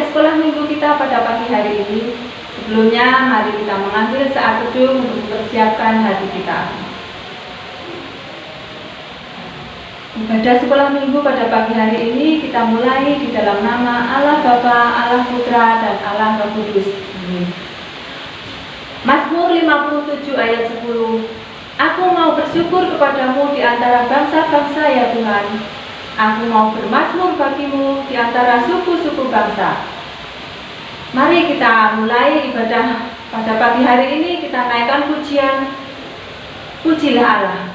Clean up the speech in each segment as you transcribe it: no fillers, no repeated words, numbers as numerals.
sekolah minggu kita pada pagi hari ini. Sebelumnya, mari kita mengambil saat teduh untuk mempersiapkan hati kita. Ibadah sekolah minggu pada pagi hari ini kita mulai di dalam nama Allah Bapa, Allah Putra, dan Allah Roh Kudus. Amin. Mazmur 57 ayat 10. Aku mau bersyukur kepadamu di antara bangsa-bangsa ya Tuhan. Aku mau bermazmur bagimu di antara suku-suku bangsa. Mari kita mulai ibadah pada pagi hari ini, kita naikkan pujian, pujilah Allah.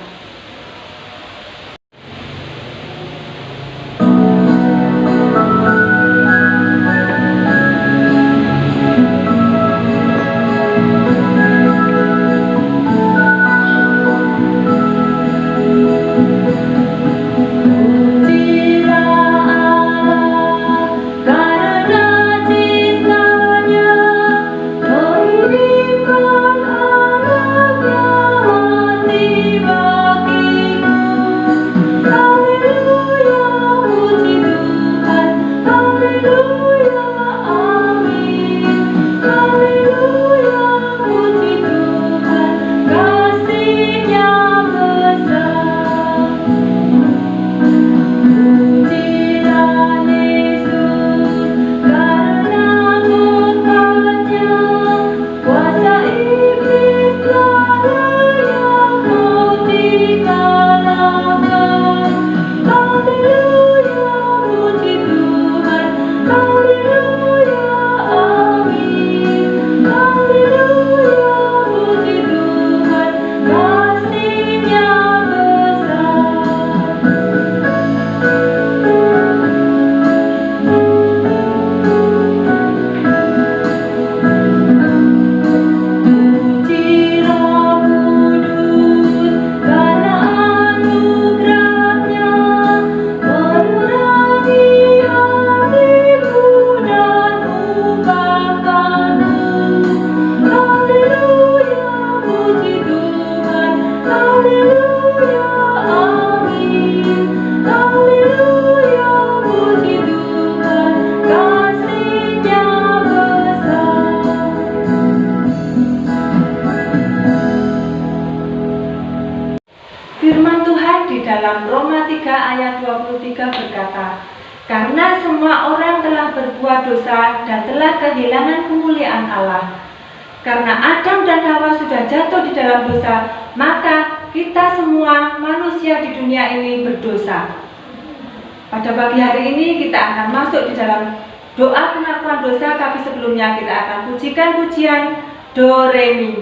Firman Tuhan di dalam Roma 3 ayat 23 berkata, karena semua orang telah berbuat dosa dan telah kehilangan kemuliaan Allah. Karena Adam dan Hawa sudah jatuh di dalam dosa, maka kita semua manusia di dunia ini berdosa. Pada pagi hari ini kita akan masuk di dalam doa pengakuan dosa, tapi sebelumnya kita akan pujikan pujian Do Re Mi.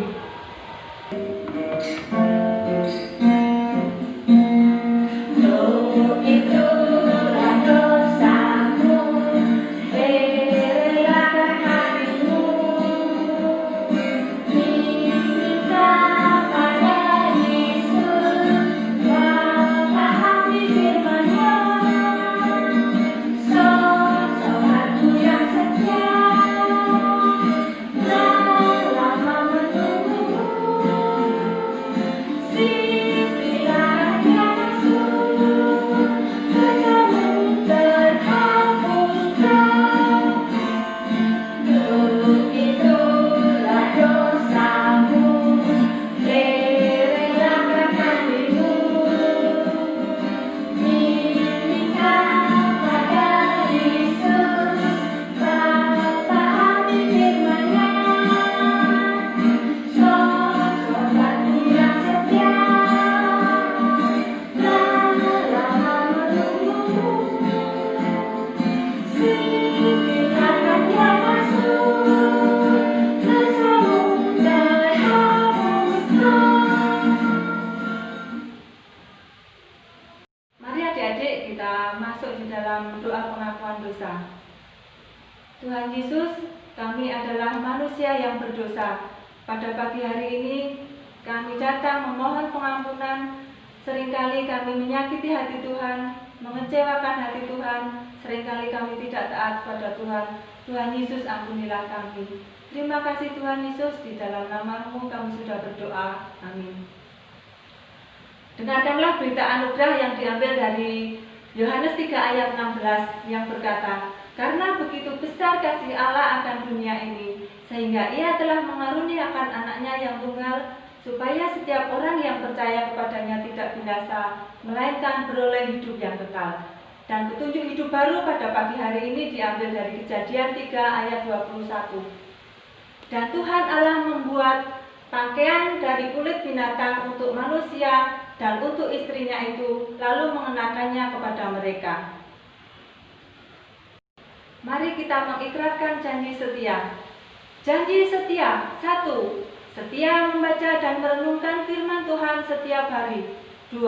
Tuhan Yesus, kami adalah manusia yang berdosa. Pada pagi hari ini kami datang memohon pengampunan. Seringkali kami menyakiti hati Tuhan, mengecewakan hati Tuhan. Seringkali kami tidak taat pada Tuhan. Tuhan Yesus, ampunilah kami. Terima kasih Tuhan Yesus, di dalam nama-Mu kami sudah berdoa. Amin. Dengarkanlah berita anugerah yang diambil dari Yohanes 3 ayat 16 yang berkata, Karena begitu besar kasih Allah akan dunia ini, sehingga Ia telah mengaruniakan anaknya yang tunggal, supaya setiap orang yang percaya kepadanya tidak binasa, melainkan beroleh hidup yang kekal. Dan petunjuk hidup baru pada pagi hari ini diambil dari Kejadian 3 ayat 21. Dan Tuhan Allah membuat pakaian dari kulit binatang untuk manusia dan untuk istrinya itu, lalu mengenakannya kepada mereka. Mari kita mengikrarkan janji setia. Janji setia. 1. Setia membaca dan merenungkan firman Tuhan setiap hari. 2.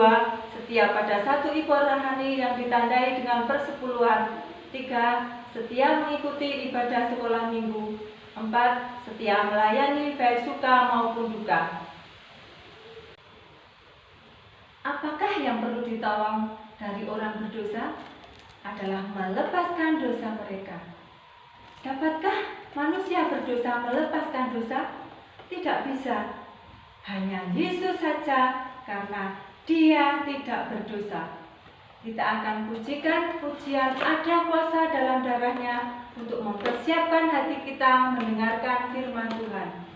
Setia pada satu ibadah rohani yang ditandai dengan persepuluhan. 3. Setia mengikuti ibadah sekolah minggu. 4. Setia melayani baik suka maupun duka. Apakah yang perlu ditolong dari orang berdosa? Adalah melepaskan dosa mereka. Dapatkah manusia berdosa melepaskan dosa? Tidak bisa. Hanya Yesus saja, karena Dia tidak berdosa. Kita akan pujikan pujian ada kuasa dalam darahnya untuk mempersiapkan hati kita mendengarkan firman Tuhan.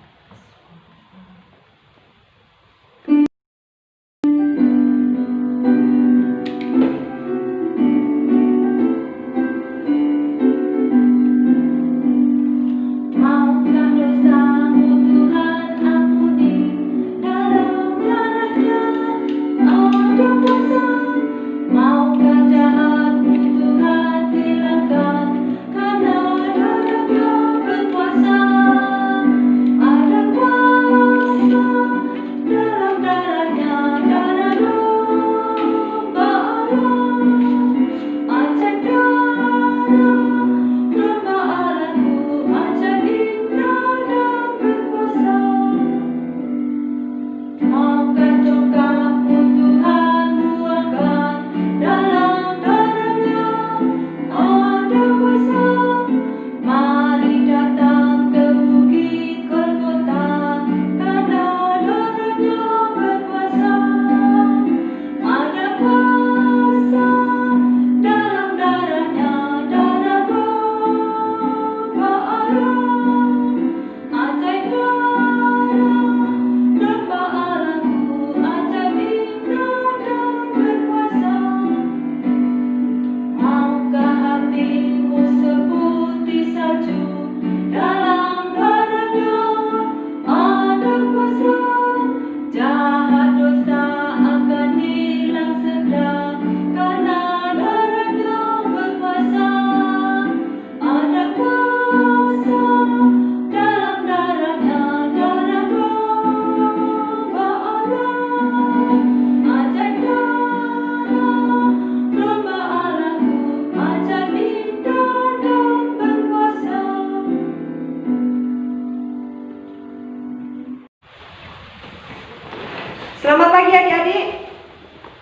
Selamat pagi adik-adik.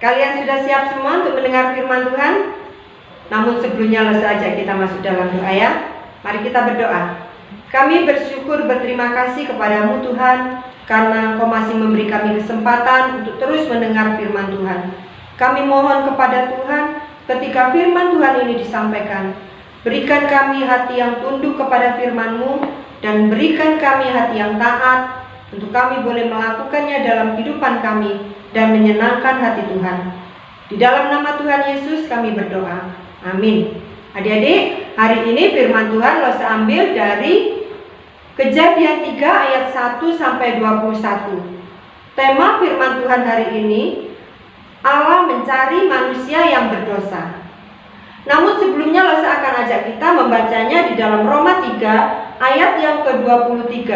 Kalian sudah siap semua untuk mendengar firman Tuhan? Namun sebelumnya saja kita masuk dalam doa ya. Mari kita berdoa. Kami bersyukur berterima kasih kepadamu Tuhan, karena Engkau masih memberi kami kesempatan untuk terus mendengar firman Tuhan. Kami mohon kepada Tuhan, ketika firman Tuhan ini disampaikan, berikan kami hati yang tunduk kepada firman-Mu, dan berikan kami hati yang taat, untuk kami boleh melakukannya dalam kehidupan kami dan menyenangkan hati Tuhan. Di dalam nama Tuhan Yesus kami berdoa. Amin. Adik-adik, hari ini firman Tuhan lo ambil dari Kejadian 3 ayat 1 sampai 21. Tema firman Tuhan hari ini, Allah mencari manusia yang berdosa. Namun sebelumnya lo akan ajak kita membacanya di dalam Roma 3 ayat yang ke-23.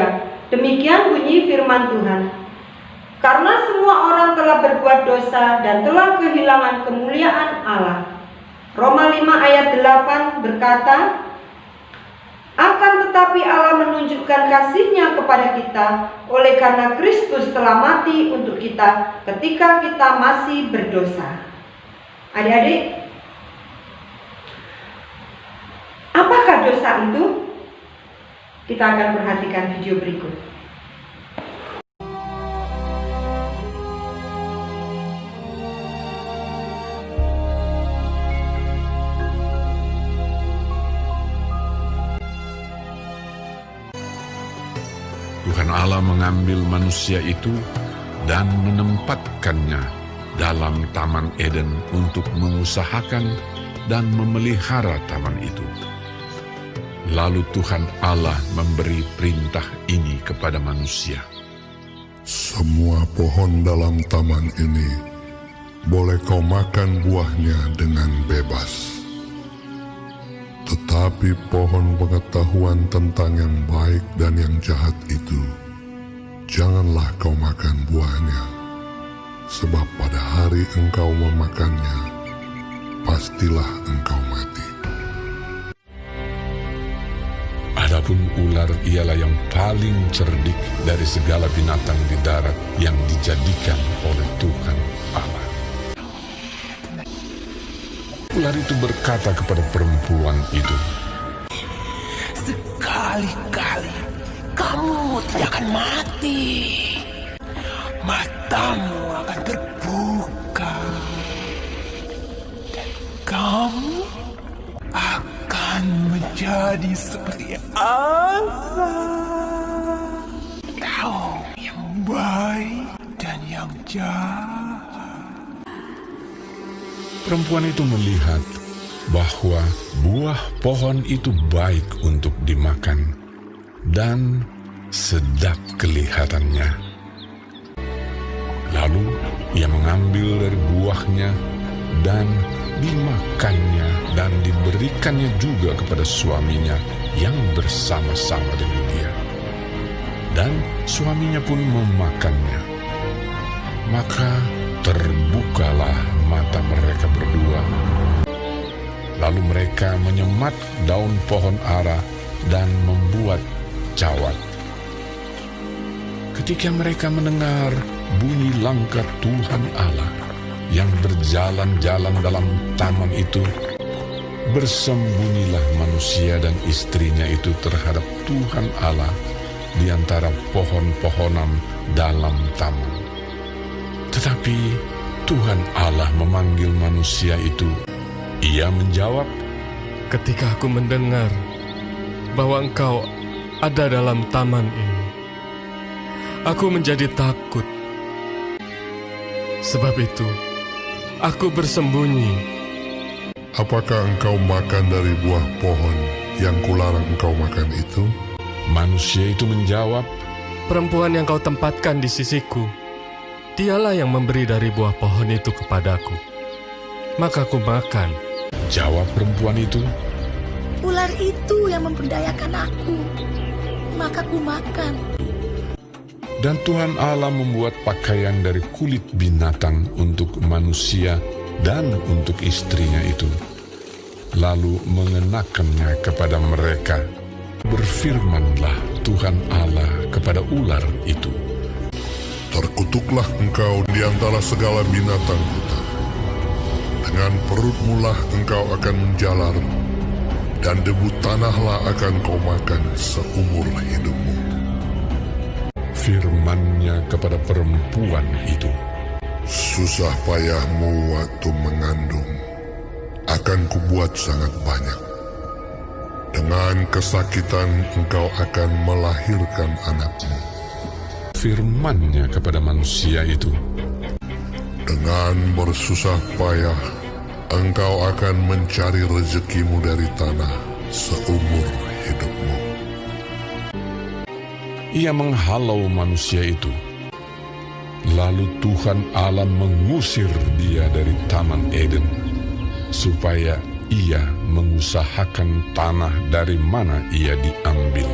Demikian bunyi firman Tuhan. Karena semua orang telah berbuat dosa dan telah kehilangan kemuliaan Allah. Roma 5 ayat 8 berkata, akan tetapi Allah menunjukkan kasih-Nya kepada kita oleh karena Kristus telah mati untuk kita ketika kita masih berdosa. Adik-adik, apakah dosa itu? Kita akan perhatikan video berikut. Tuhan Allah mengambil manusia itu dan menempatkannya dalam Taman Eden untuk mengusahakan dan memelihara taman itu. Lalu Tuhan Allah memberi perintah ini kepada manusia. Semua pohon dalam taman ini boleh kau makan buahnya dengan bebas. Tetapi pohon pengetahuan tentang yang baik dan yang jahat itu, janganlah kau makan buahnya, sebab pada hari engkau memakannya, pastilah engkau mati. Adapun ular ialah yang paling cerdik dari segala binatang di darat yang dijadikan oleh Tuhan Allah. Ular itu berkata kepada perempuan itu, "Sekali-kali kamu tidak akan mati. Matamu akan terbuka. Dan kamu akan menjadi seperti Allah, tahu yang baik dan yang jahat." perempuan itu melihat bahwa buah pohon itu baik untuk dimakan dan sedap kelihatannya. Lalu ia mengambil dari buahnya dan dimakannya dan diberikannya juga kepada suaminya yang bersama-sama dengan dia. Dan suaminya pun memakannya. Maka terbukalah mata mereka berdua. Lalu mereka menyemat daun pohon ara dan membuat cawat. Ketika mereka mendengar bunyi langkah Tuhan Allah yang berjalan-jalan dalam taman itu, bersembunyilah manusia dan istrinya itu terhadap Tuhan Allah di antara pohon-pohonan dalam taman. Tetapi Tuhan Allah memanggil manusia itu. Ia menjawab, "Ketika aku mendengar bahwa engkau ada dalam taman ini, aku menjadi takut. Sebab itu, aku bersembunyi." Apakah engkau makan dari buah pohon yang kularang engkau makan itu? Manusia itu menjawab, "Perempuan yang kau tempatkan di sisiku, dialah yang memberi dari buah pohon itu kepadaku. Maka aku makan." Jawab perempuan itu, "Ular itu yang memperdayakan aku, maka ku makan." dan Tuhan Allah membuat pakaian dari kulit binatang untuk manusia dan untuk istrinya itu, lalu mengenakannya kepada mereka. Berfirmanlah Tuhan Allah kepada ular itu, Terkutuklah engkau di antara segala binatang hutan. Dengan perutmu lah engkau akan menjalar, dan debu tanahlah akan kau makan seumur hidupmu. firman-Nya kepada perempuan itu, Susah payahmu waktu mengandung akan kubuat sangat banyak. Dengan kesakitan engkau akan melahirkan anakmu. firman-Nya kepada manusia itu, Dengan bersusah payah engkau akan mencari rezekimu dari tanah seumur hidupmu. ia menghalau manusia itu. Lalu Tuhan Allah mengusir dia dari Taman Eden, supaya ia mengusahakan tanah dari mana ia diambil.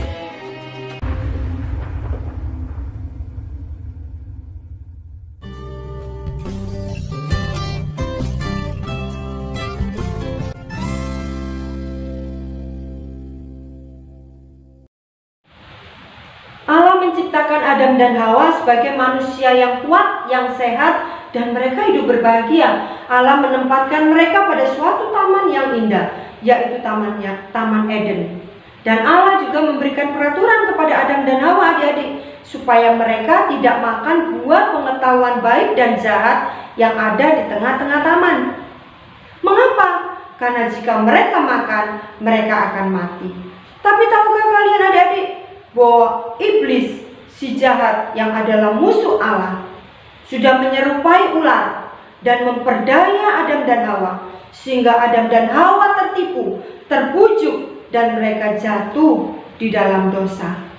Allah menciptakan Adam dan Hawa sebagai manusia yang kuat, yang sehat, dan mereka hidup berbahagia. Allah menempatkan mereka pada suatu taman yang indah, yaitu Taman Eden. Dan Allah juga memberikan peraturan kepada Adam dan Hawa, adik-adik, supaya mereka tidak makan buah pengetahuan baik dan jahat yang ada di tengah-tengah taman. Mengapa? Karena jika mereka makan, mereka akan mati. Tapi tahukah kalian, adik-adik, bahwa iblis si jahat yang adalah musuh Allah, sudah menyerupai ular dan memperdaya Adam dan Hawa, sehingga Adam dan Hawa tertipu, terbujuk, dan mereka jatuh di dalam dosa.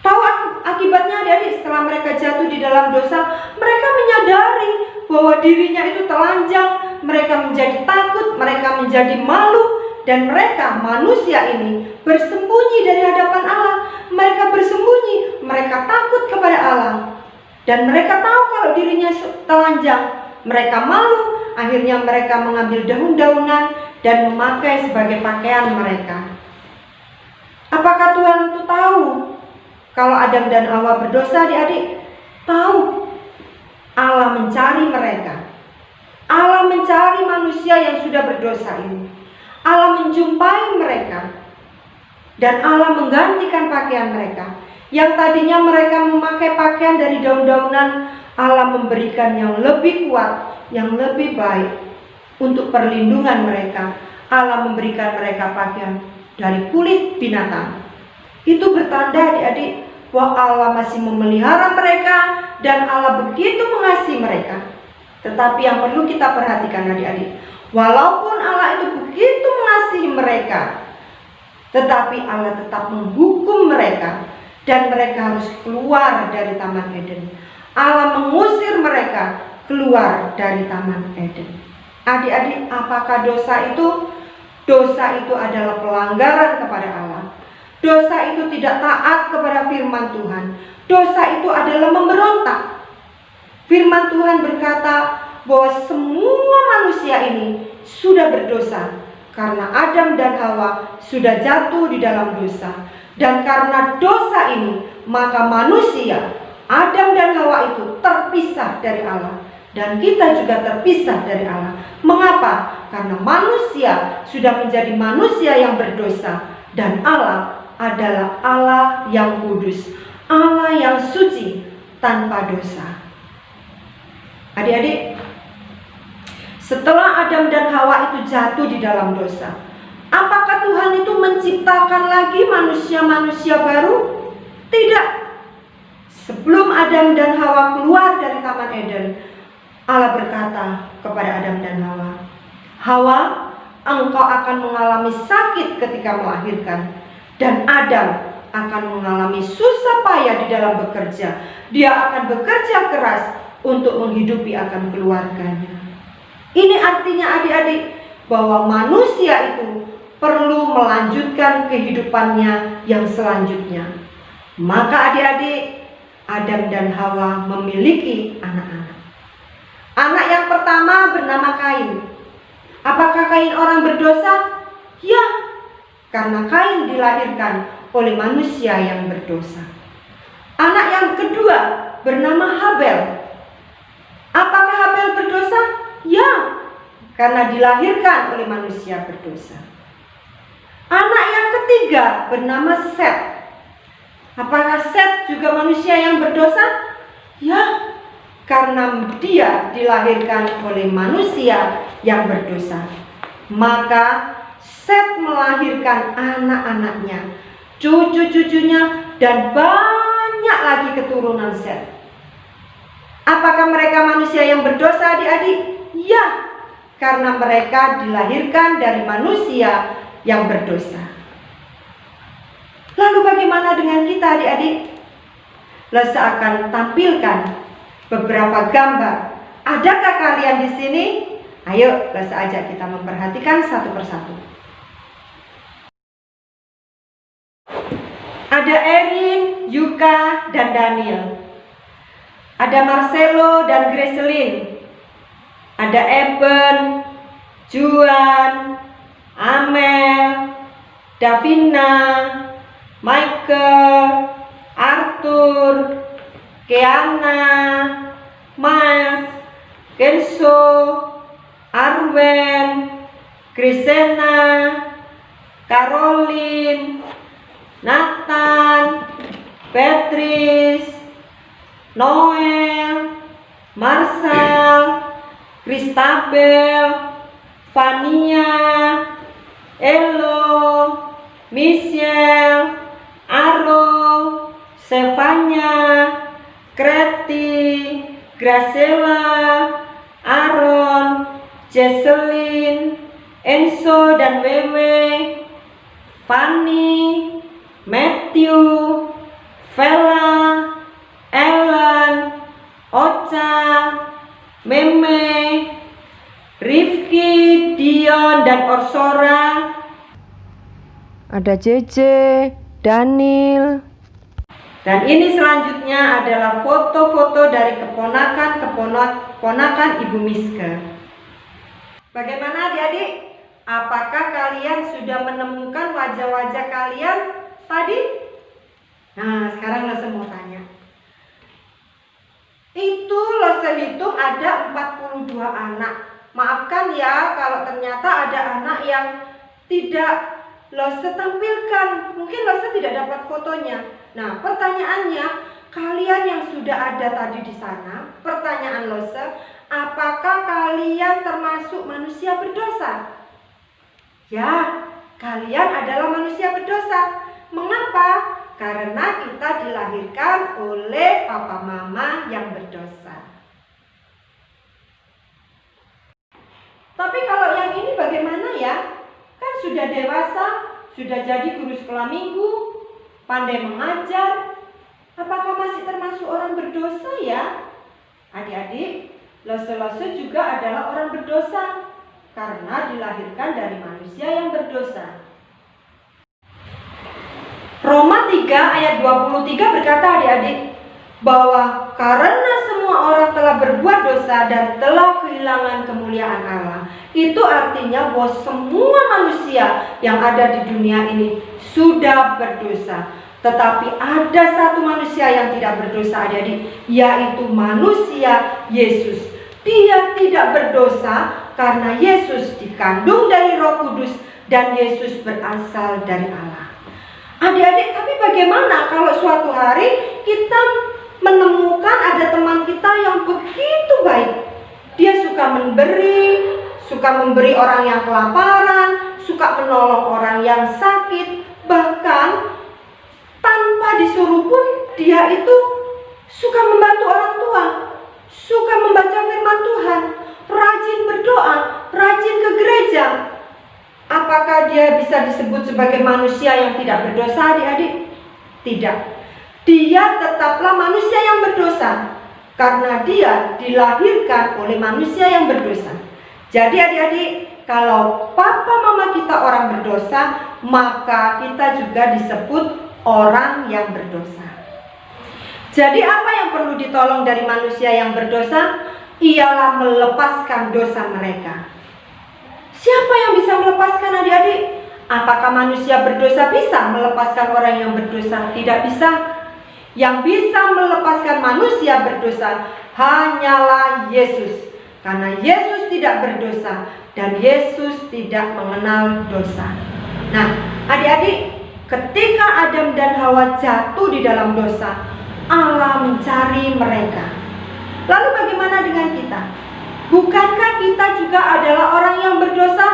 Tahu akibatnya adik-adik? Setelah mereka jatuh di dalam dosa, mereka menyadari bahwa dirinya itu telanjang, mereka menjadi takut, mereka menjadi malu, dan mereka manusia ini bersembunyi dari hadapan Allah. Mereka bersembunyi, mereka takut kepada Allah, dan mereka tahu kalau dirinya telanjang. Mereka malu, akhirnya mereka mengambil daun-daunan dan memakai sebagai pakaian mereka. Apakah Tuhan itu tahu kalau Adam dan Hawa berdosa, adik-adik? Tahu. Allah mencari mereka. Allah mencari manusia yang sudah berdosa ini. Allah menjumpai mereka. Dan Allah menggantikan pakaian mereka. Yang tadinya mereka memakai pakaian dari daun-daunan, Allah memberikan yang lebih kuat, yang lebih baik untuk perlindungan mereka. Allah memberikan mereka pakaian dari kulit binatang. Itu bertanda, adik-adik, bahwa Allah masih memelihara mereka dan Allah begitu mengasihi mereka. Tetapi yang perlu kita perhatikan, adik-adik, walaupun Allah itu begitu mengasihi mereka, tetapi Allah tetap menghukum mereka dan mereka harus keluar dari Taman Eden. Allah mengusir mereka keluar dari Taman Eden. Adik-adik, apakah dosa itu? Dosa itu adalah pelanggaran kepada Allah. Dosa itu tidak taat kepada firman Tuhan. Dosa itu adalah memberontak. Firman Tuhan berkata bahwa semua manusia ini sudah berdosa karena Adam dan Hawa sudah jatuh di dalam dosa. Dan karena dosa ini, maka manusia, Adam dan Hawa itu terpisah dari Allah. Dan kita juga terpisah dari Allah. Mengapa? Karena manusia sudah menjadi manusia yang berdosa. Dan Allah adalah Allah yang kudus, Allah yang suci, tanpa dosa. Adik-adik, setelah Adam dan Hawa itu jatuh di dalam dosa, apakah Tuhan itu menciptakan lagi manusia-manusia baru? Tidak. Sebelum Adam dan Hawa keluar dari Taman Eden, Allah berkata kepada Adam dan Hawa, "Hawa, engkau akan mengalami sakit ketika melahirkan. Dan Adam akan mengalami susah payah di dalam bekerja. Dia akan bekerja keras untuk menghidupi akan keluarganya." Ini artinya, adik-adik, bahwa manusia itu perlu melanjutkan kehidupannya yang selanjutnya. Maka adik-adik, Adam dan Hawa memiliki anak-anak. Anak yang pertama bernama Kain. Apakah Kain orang berdosa? Ya, karena Kain dilahirkan oleh manusia yang berdosa. Anak yang kedua bernama Habel. Apakah Habel berdosa? Ya, karena dilahirkan oleh manusia berdosa. Anak yang ketiga bernama Set. Apakah Set juga manusia yang berdosa? Ya, karena dia dilahirkan oleh manusia yang berdosa. Maka Set melahirkan anak-anaknya, cucu-cucunya, dan banyak lagi keturunan Set. Apakah mereka manusia yang berdosa, adik-adik? Ya, karena mereka dilahirkan dari manusia yang berdosa. Lalu bagaimana dengan kita, adik-adik? Lesa akan tampilkan beberapa gambar. Adakah kalian di sini? Ayo, Lesa ajak kita memperhatikan satu persatu. Ada Erin, Yuka, dan Daniel. Ada Marcelo dan Gracelyn. Ada Eben, Juan, Amel, Davina, Michael, Arthur, Keana, Miles, Kenzo, Arwen, Krisena, Caroline, Nathan, Patrice, Noel, Marcel, Christabel, Fania, Elo, Michelle, Aro, Stefania, Kreti, Graciela, Aaron, Jesselyn, Enzo dan Wewe, Fanny, Matthew, Vela, Ellen, Ocha, Meme, Rifki, Dion, dan Orsora. Ada JJ, Daniel. Dan ini selanjutnya adalah foto-foto dari keponakan Ibu Miska. Bagaimana adik-adik? Apakah kalian sudah menemukan wajah-wajah kalian tadi? Nah, sekarang Lose mau tanya. Itu Lose hitung ada 42 anak. Maafkan ya kalau ternyata ada anak yang tidak Lose tampilkan. Mungkin Lose tidak dapat fotonya. Nah, pertanyaannya, kalian yang sudah ada tadi di sana, pertanyaan Lose, apakah kalian termasuk manusia berdosa? Ya, kalian adalah manusia berdosa. Mengapa? Karena kita dilahirkan oleh papa mama yang berdosa. Tapi kalau yang ini bagaimana ya? Kan sudah dewasa, sudah jadi guru sekolah minggu, pandai mengajar. Apakah masih termasuk orang berdosa ya? Adik-adik, Lose juga adalah orang berdosa karena dilahirkan dari manusia yang berdosa. Roma 3 ayat 23 berkata adik-adik, bahwa karena semua orang telah berbuat dosa dan telah kehilangan kemuliaan Allah. Itu artinya bahwa semua manusia yang ada di dunia ini sudah berdosa. Tetapi ada satu manusia yang tidak berdosa adik-adik, yaitu manusia Yesus. Dia tidak berdosa karena Yesus dikandung dari Roh Kudus dan Yesus berasal dari Allah. Adik-adik, tapi bagaimana kalau suatu hari kita menemukan ada teman kita yang begitu baik? Dia suka memberi orang yang kelaparan, suka menolong orang yang sakit, bahkan tanpa disuruh pun dia itu suka membantu orang tua, suka membaca firman Tuhan, rajin berdoa, rajin ke gereja. Apakah dia bisa disebut sebagai manusia yang tidak berdosa adik-adik? Tidak. Dia tetaplah manusia yang berdosa karena dia dilahirkan oleh manusia yang berdosa. Jadi adik-adik, kalau papa mama kita orang berdosa, maka kita juga disebut orang yang berdosa. Jadi apa yang perlu ditolong dari manusia yang berdosa? Ialah melepaskan dosa mereka. Siapa yang bisa melepaskan adik-adik? Apakah manusia berdosa bisa melepaskan orang yang berdosa? Tidak bisa. Yang bisa melepaskan manusia berdosa hanyalah Yesus. Karena Yesus tidak berdosa dan Yesus tidak mengenal dosa. Nah, adik-adik, ketika Adam dan Hawa jatuh di dalam dosa, Allah mencari mereka. Lalu bagaimana dengan kita? Bukankah kita juga adalah orang yang berdosa?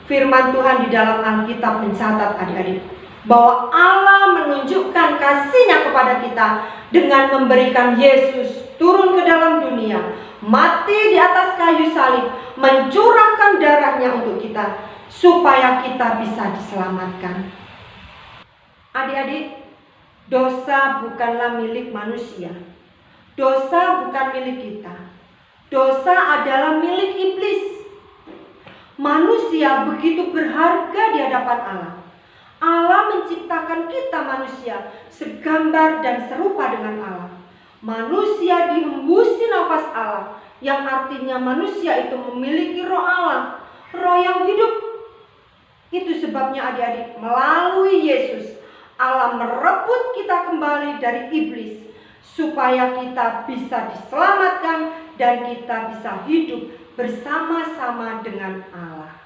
Firman Tuhan di dalam Alkitab mencatat adik-adik bahwa Allah menunjukkan kasih-Nya kepada kita dengan memberikan Yesus turun ke dalam dunia, mati di atas kayu salib, mencurahkan darah-Nya untuk kita supaya kita bisa diselamatkan. Adik-adik, dosa bukanlah milik manusia. Dosa bukan milik kita. Dosa adalah milik iblis. Manusia begitu berharga di hadapan Allah. Allah menciptakan kita manusia segambar dan serupa dengan Allah. Manusia dihembusi nafas Allah, yang artinya manusia itu memiliki roh Allah, roh yang hidup. Itu sebabnya adik-adik, melalui Yesus Allah merebut kita kembali dari iblis, supaya kita bisa diselamatkan dan kita bisa hidup bersama-sama dengan Allah.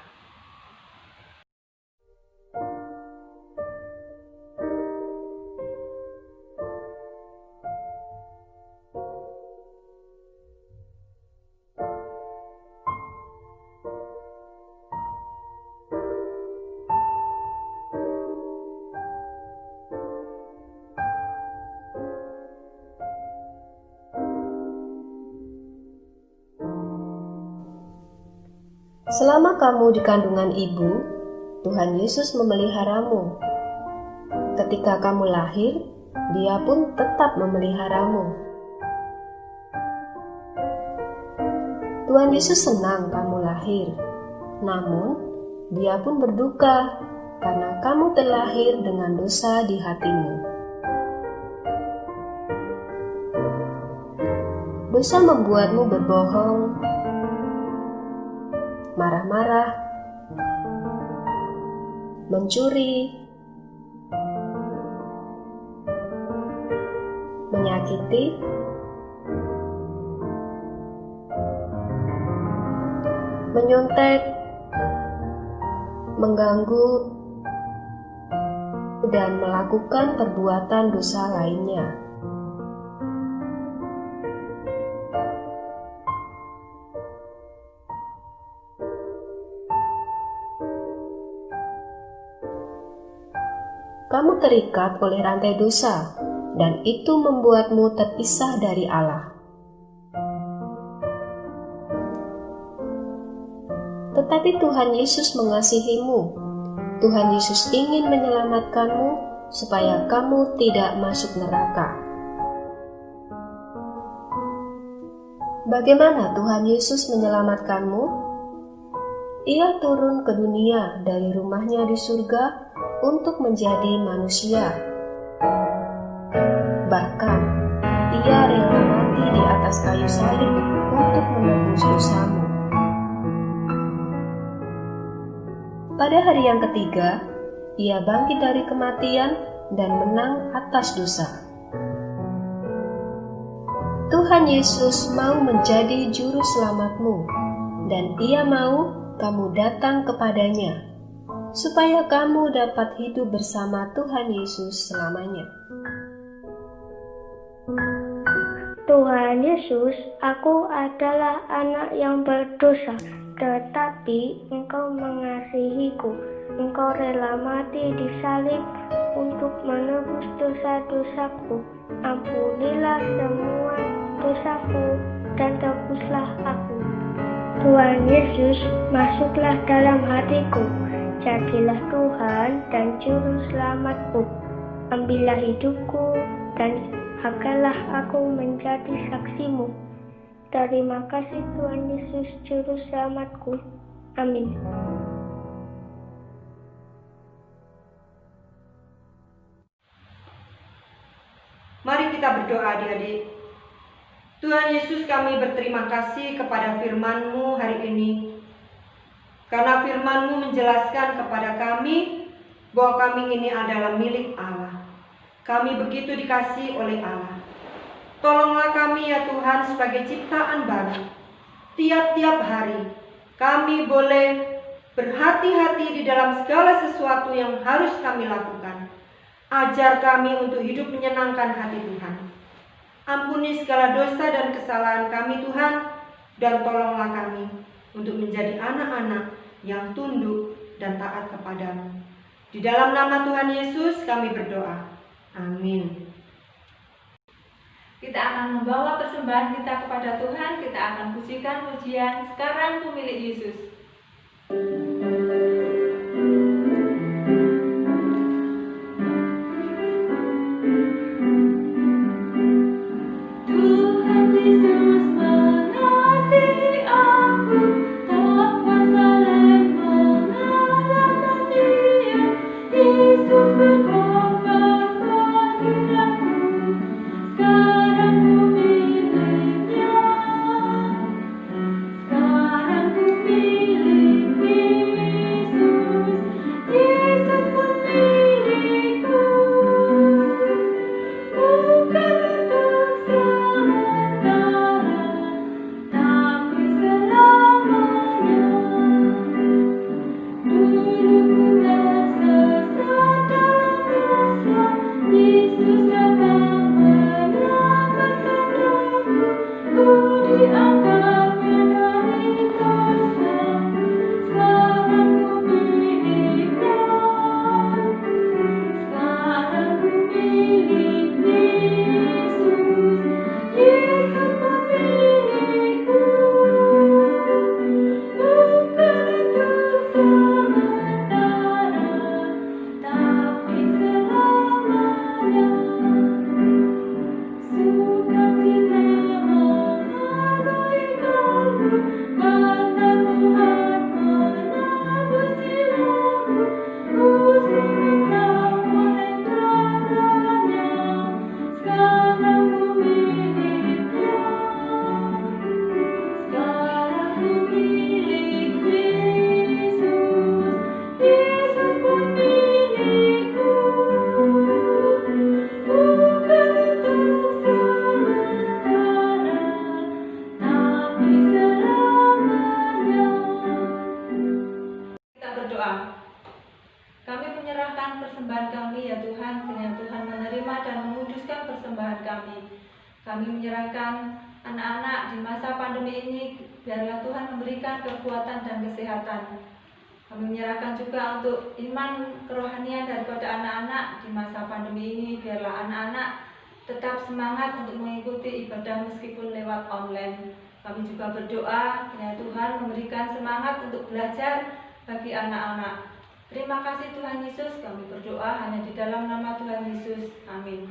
Selama kamu di kandungan ibu, Tuhan Yesus memeliharamu. Ketika kamu lahir, Dia pun tetap memeliharamu. Tuhan Yesus senang kamu lahir, namun Dia pun berduka karena kamu terlahir dengan dosa di hatimu. Dosa membuatmu berbohong, marah-marah, mencuri, menyakiti, menyontek, mengganggu, dan melakukan perbuatan dosa lainnya. Kamu terikat oleh rantai dosa, dan itu membuatmu terpisah dari Allah. Tetapi Tuhan Yesus mengasihimu. Tuhan Yesus ingin menyelamatkanmu supaya kamu tidak masuk neraka. Bagaimana Tuhan Yesus menyelamatkanmu? Ia turun ke dunia dari rumahnya di surga untuk menjadi manusia. Bahkan, Ia rela mati di atas kayu salib untuk menebus dosamu. Pada hari yang ketiga, Ia bangkit dari kematian dan menang atas dosa. Tuhan Yesus mau menjadi juru selamatmu, dan Ia mau kamu datang kepadanya, supaya kamu dapat hidup bersama Tuhan Yesus selamanya. Tuhan Yesus, aku adalah anak yang berdosa, tetapi Engkau mengasihiku. Engkau rela mati di salib untuk menebus dosa-dosaku. Ampunilah semua dosaku dan tebuslah aku. Tuhan Yesus, masuklah dalam hatiku. Jadilah Tuhan dan Juru Selamatku. Ambillah hidupku dan agarlah aku menjadi saksimu. Terima kasih Tuhan Yesus, Juru Selamatku. Amin. Mari kita berdoa adik-adik. Tuhan Yesus, kami berterima kasih kepada firman-Mu hari ini. Karena firman-Mu menjelaskan kepada kami bahwa kami ini adalah milik Allah. Kami begitu dikasihi oleh Allah. Tolonglah kami ya Tuhan sebagai ciptaan baru. Tiap-tiap hari kami boleh berhati-hati di dalam segala sesuatu yang harus kami lakukan. Ajar kami untuk hidup menyenangkan hati Tuhan. Ampuni segala dosa dan kesalahan kami Tuhan, dan tolonglah kami untuk menjadi anak-anak yang tunduk dan taat kepadamu. Di dalam nama Tuhan Yesus kami berdoa. Amin. Kita akan membawa persembahan kita kepada Tuhan. Kita akan pujikan pujian Sekarang Ku Milik Yesus. Tuhan Yesus mengasihi aku, tak kuasa mengalahkan Dia. Yesus berkorban bagi aku, sekarang ku miliknya, sekarang ku milik Dia. Sekarang ku miliknya, sekarang ku milik Yesus, Yesus pun milikku, bukan untuk sementara, tapi selamanya. Kita berdoa. Kami menyerahkan persembahan kami ya Tuhan, kiranya Tuhan menerima dan menguduskan persembahan kami. Kami menyerahkan anak-anak di masa pandemi ini, biarlah Tuhan memberikan kekuatan dan kesehatan. Kami menyerahkan juga untuk iman kerohanian daripada anak-anak di masa pandemi ini, biarlah anak-anak tetap semangat untuk mengikuti ibadah meskipun lewat online. Kami juga berdoa, kiranya Tuhan memberikan semangat untuk belajar bagi anak-anak. Terima kasih Tuhan Yesus, kami berdoa hanya di dalam nama Tuhan Yesus. Amin.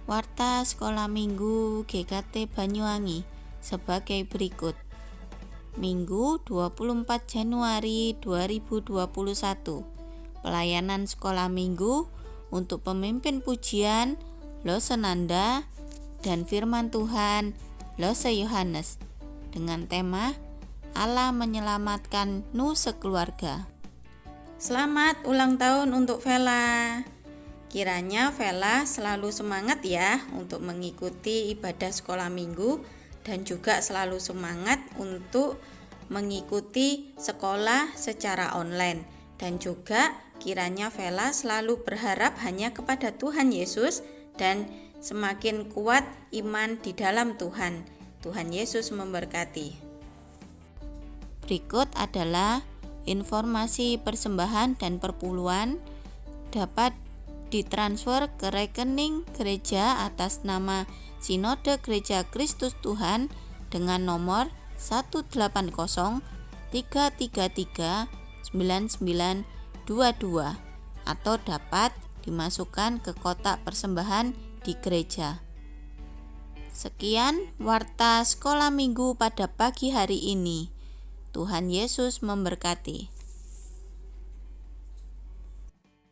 Warta Sekolah Minggu GKT Banyuwangi sebagai berikut. Minggu 24 Januari 2021. Pelayanan sekolah minggu untuk pemimpin pujian Lose Nanda dan firman Tuhan Lose Yohanes dengan tema Allah menyelamatkan Nu sekeluarga. Selamat ulang tahun untuk Vela. Kiranya Vela selalu semangat ya untuk mengikuti ibadah sekolah minggu dan juga selalu semangat untuk mengikuti sekolah secara online. Dan juga kiranya Vela selalu berharap hanya kepada Tuhan Yesus dan semakin kuat iman di dalam Tuhan. Tuhan Yesus memberkati. Berikut adalah informasi persembahan dan perpuluhan dapat ditransfer ke rekening gereja atas nama Sinode Gereja Kristus Tuhan dengan nomor 180-333-9922 atau dapat dimasukkan ke kotak persembahan di gereja. Sekian warta sekolah minggu pada pagi hari ini. Tuhan Yesus memberkati.